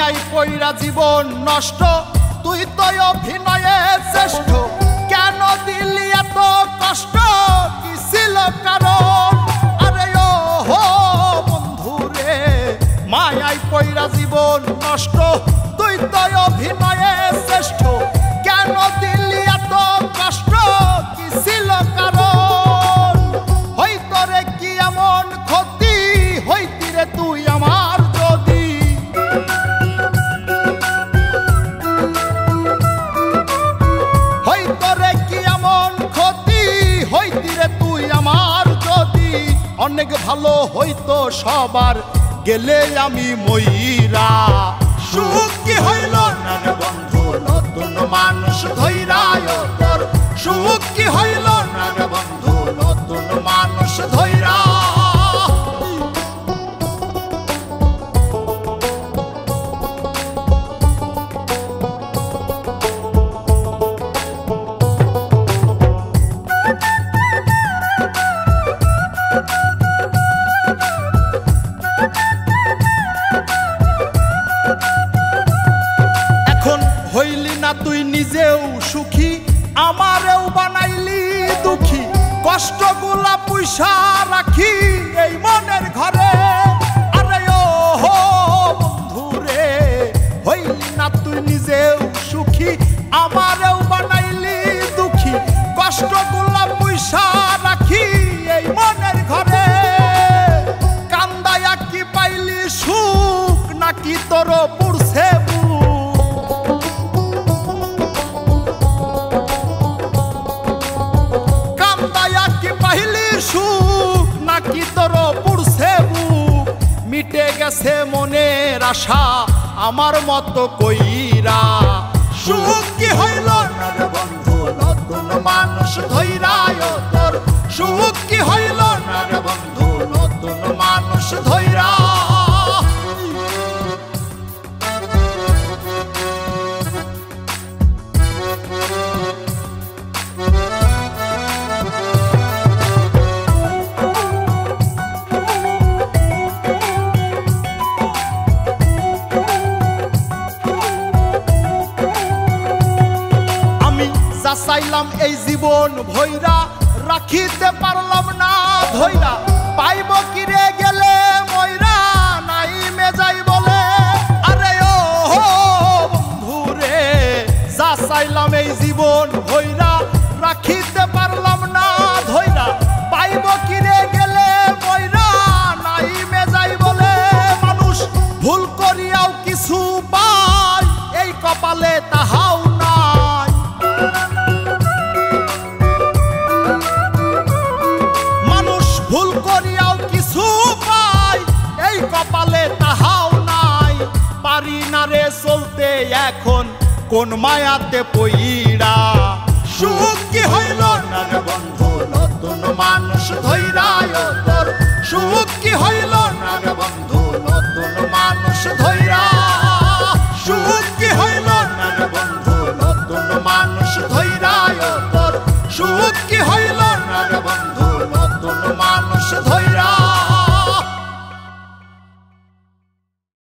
মায়াই পইরা জীবন নষ্ট, তুই তো অভিনয়ে শ্রেষ্ঠ। কেন দিলি এত কষ্ট, কি ছিল কারণ? আরে ও হো বন্ধু রে, মায়াই পইরা জীবন নষ্ট, তুই তো অভিনয়ে শ্রেষ্ঠ। কেন দিলি এত কষ্ট, কি ছিল কারণ? হইতো রে কি এমন ক্ষতি, হইতি রে তুই আমার যদি। হইতো রে কি এমন ক্ষতি, হইতি রে তুই আমার যদি। অনেক ভালো হইতো সবার, গেলে আমি ময়রা। সুখ কি হইল না রে বন্ধু, নতুন মানুষ ধৈরায় তোর। সুখ কি হইল না রে বন্ধু, নতুন মানুষ ধৈরা। হইলি না তুই নিজেও সুখী, আমারেও বানাইলি দুঃখী। কষ্টগুলা পুইসা রাখি এই মনের ঘরে। আরে ও হো বন্ধু রে, হইলি না তুই নিজেও সুখী, আমারেও বানাইলি দুঃখী। কষ্টগুলা পুইসা রাখি এই মনের ঘরে। কান্দায়া কি পাইলি সুখ, নাকি তোর পুরছে সুখ, নাকি তোর পুরছে বুক? মিটে গেছে মনের আশা আমার মতো কইরা। সুখ কি হইল না রে বন্ধু, নতুন মানুষ ধৈরায় তোর। সুখ কি হইল না রে বন্ধু, নতুন মানুষ ধৈরা। চাইলাম এই জীবন ভৈরা, রাখিতে পারলাম না ধৈরা। পাইব কিরে গেলে ময়রা, নাই মেজাই বলে। আরে ও হো বন্ধু রে, যা চাইলাম এই জীবন ভৈরা, রাখিতে পারলাম না ধৈরা। পাইব কিরে গেলে ময়রা, নাই মেজাই বলে। মানুষ ভুল করিয়াও কিছু পায়, এই কপালে তাহাও নাই। ভুল করিয়াও কিছু পাই, এই কপালে তাহাও নাই। পারি না রে চলতে এখন কোন মায়াতে পইরা। সুখ কি হইল না রে বন্ধু, নতুন মানুষ ধৈরায় তোর। সুখ কি হইল